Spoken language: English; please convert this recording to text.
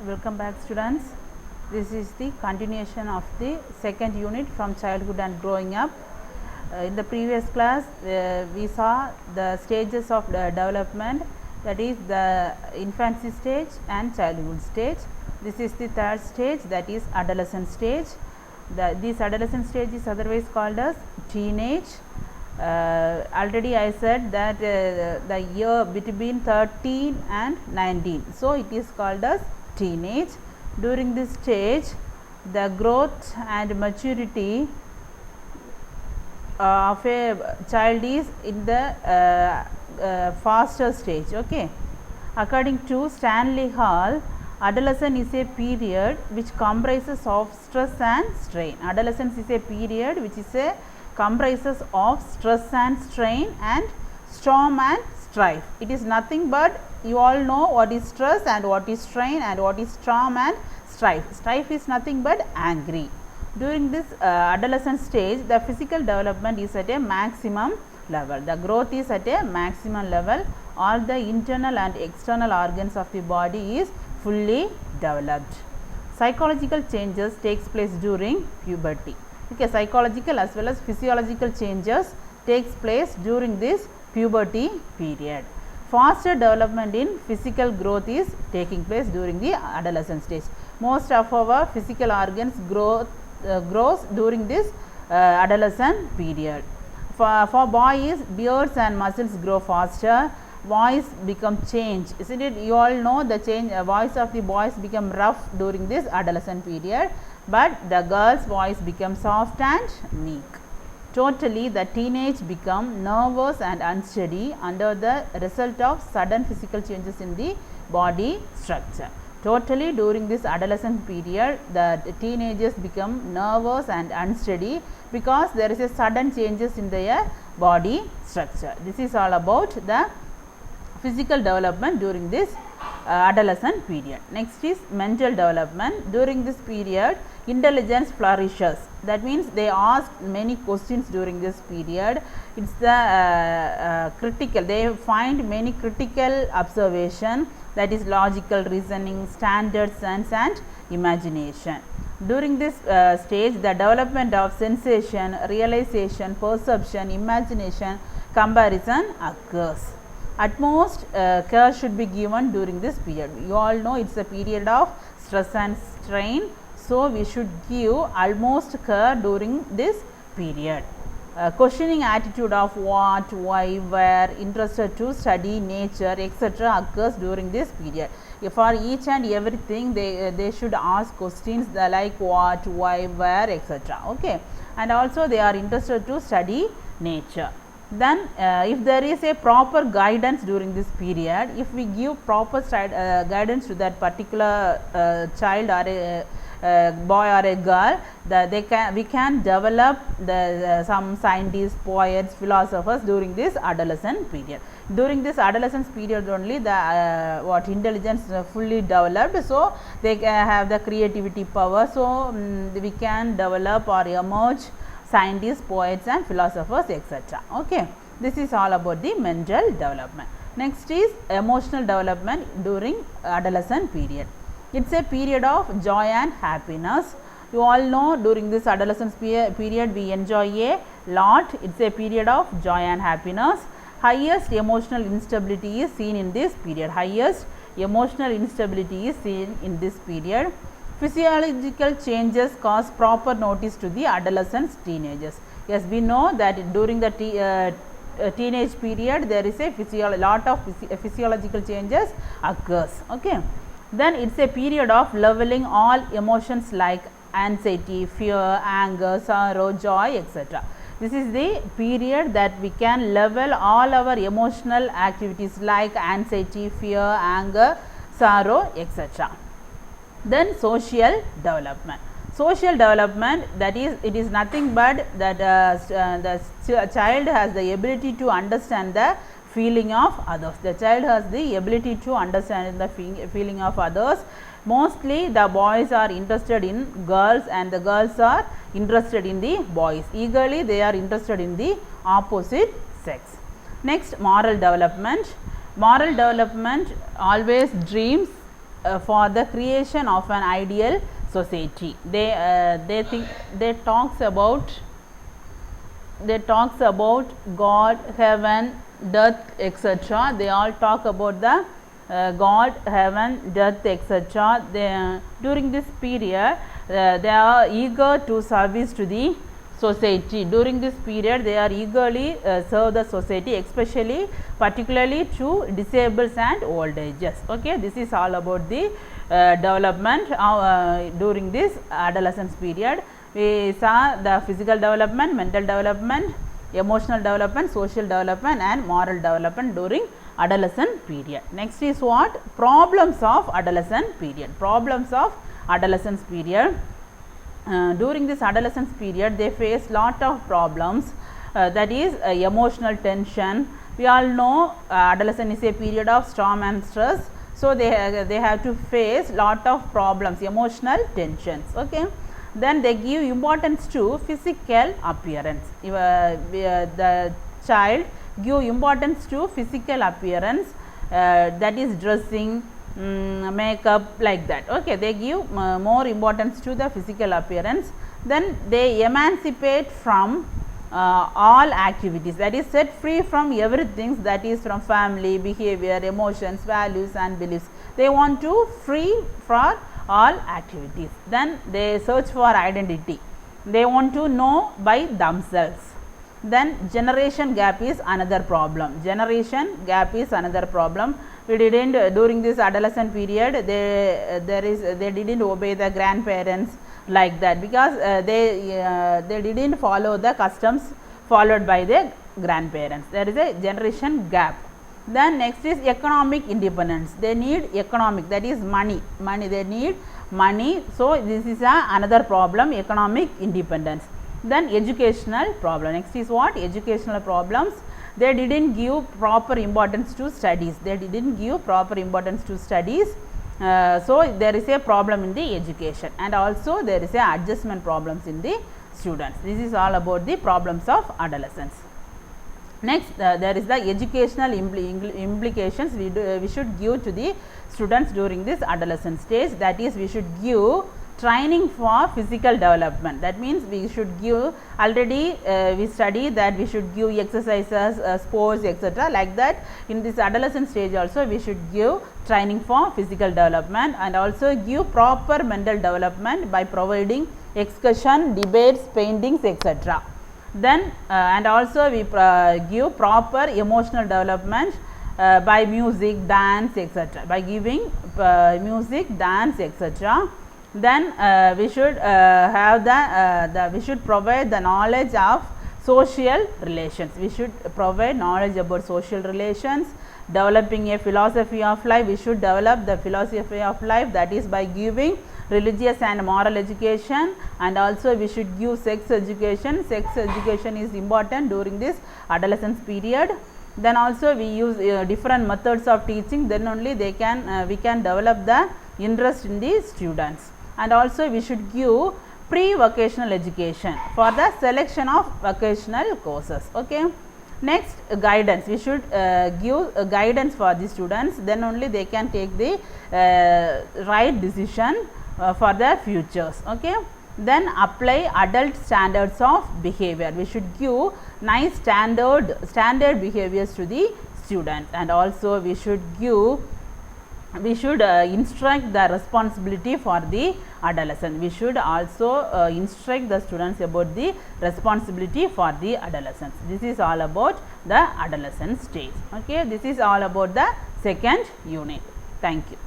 Welcome back, students. This is the continuation of the second unit from childhood and growing up. In the previous class we saw the stages of the development, that is the infancy stage and childhood stage. This is the third stage, that is adolescent stage. This adolescent stage is otherwise called as teenage. Already I said that the year between 13 and 19, so it is called as teenage. During this stage the growth and maturity of a child is in the faster stage. Okay, according to Stanley Hall, adolescence is a period which comprises of stress and strain. Adolescence is a period which is a comprises of stress and strain and storm and strife. It is nothing but, you all know what is stress and what is strain and what is storm and strife. Strife is nothing but angry. During this adolescent stage, the physical development is at a maximum level. The growth is at a maximum level. All the internal and external organs of the body is fully developed. Psychological changes takes place during puberty. Okay, psychological as well as physiological changes takes place during this puberty period. Faster development in physical growth is taking place during the adolescent stage. Most of our physical organs grows during this adolescent period. For boys, beards and muscles grow faster. Voice become changed, isn't it? You all know the change. Voice of the boys become rough during this adolescent period, but the girl's voice becomes soft and meek. Totally, the teenage become nervous and unsteady under the result of sudden physical changes in the body structure. Totally, during this adolescent period, the teenagers become nervous and unsteady because there is a sudden changes in their body structure. This is all about the physical development during this adolescent period. Next is mental development. During this period, intelligence flourishes. That means they ask many questions during this period. It's the critical, they find many critical observation, that is logical reasoning, standard sense and imagination. During this stage, the development of sensation, realization, perception, imagination, comparison occurs. Utmost care should be given during this period. You all know it's a period of stress and strain, so we should give almost care during this period. Questioning attitude of what, why, where, interested to study nature, etc. occurs during this period. For each and everything they should ask questions like what, why, where, etc. Okay, and also they are interested to study nature. Then if there is a proper guidance during this period, if we give proper guidance to that particular child or a boy or a girl, we can develop some scientists, poets, philosophers during this adolescent period. During this adolescence period only the intelligence fully developed, so they have the creativity power, so we can develop or emerge scientists, poets and philosophers, etc. Okay, this is all about the mental development. Next is emotional development during adolescent period. It's a period of joy and happiness. You all know during this adolescence period we enjoy a lot. It's a period of joy and happiness. Highest emotional instability is seen in this period. Highest emotional instability is seen in this period. Physiological changes cause proper notice to the adolescents, teenagers. Yes, we know that during the teenage period there is a lot of physiological changes occurs. Okay, then it's a period of leveling all emotions like anxiety, fear, anger, sorrow, joy, etc. This is the period that we can level all our emotional activities like anxiety, fear, anger, sorrow, etc. Then social development. Social development, that is, it is nothing but that the child has the ability to understand the feeling of others. The child has the ability to understand the feeling of others. Mostly the boys are interested in girls and the girls are interested in the boys. Eagerly they are interested in the opposite sex. Next, moral development. Moral development always dreams for the creation of an ideal society. They think, they talks about God, heaven, death, etc. They all talk about the God, heaven, death, etc. During this period, they are eager to service to the society. During this period, they are eagerly serve the society, especially particularly to disabled and old ages. Okay, this is all about the development during this adolescence period. We saw the physical development, mental development, emotional development, social development and moral development during adolescent period. Next is what? Problems of adolescent period. Problems of adolescence period. During this adolescence period, they face lot of problems, that is emotional tension. We all know adolescence is a period of storm and stress, so they have to face lot of problems, emotional tensions. Okay, then they give importance to physical appearance. The child give importance to physical appearance, that is dressing, makeup, like that. Okay, they give more importance to the physical appearance. Then they emancipate from all activities, that is set free from everything, that is from family, behavior, emotions, values and beliefs. They want to free for all activities. Then they search for identity. They want to know by themselves. Then generation gap is another problem. Generation gap is another problem. We didn't during this adolescent period, they didn't obey the grandparents like that, because they didn't follow the customs followed by the grandparents. There is a generation gap. Then next is economic independence. They need economic, that is money. They need money. So this is another problem, economic independence. Then educational problem. Next is what? Educational problems. They didn't give proper importance to studies. So there is a problem in the education, and also there is a adjustment problems in the students. This is all about the problems of adolescence. Next, there is the educational implications we should give to the students during this adolescent stage. That is, we should give training for physical development. That means we should give, already we study that we should give exercises, sports, etc. Like that, in this adolescent stage also we should give training for physical development, and also give proper mental development by providing excursion, debates, paintings, etc. Then and also we give proper emotional development by music, dance, etc. By giving music, dance, etc. Then we should we should provide the knowledge of social relations. We should provide knowledge about social relations. Developing a philosophy of life, we should develop the philosophy of life, that is by giving religious and moral education, and also we should give sex education. Sex education is important during this adolescence period. Then also we use different methods of teaching, then only we can develop the interest in the students. And also we should give pre-vocational education for the selection of vocational courses. Okay. Next, guidance. We should give guidance for the students, then only they can take the right decision for their futures. Okay. Then apply adult standards of behavior. We should give nice standard behaviors to the students, and also we should instruct the responsibility for the adolescent. We should also instruct the students about the responsibility for the adolescents. This is all about the adolescent stage. Okay, this is all about the second unit. Thank you.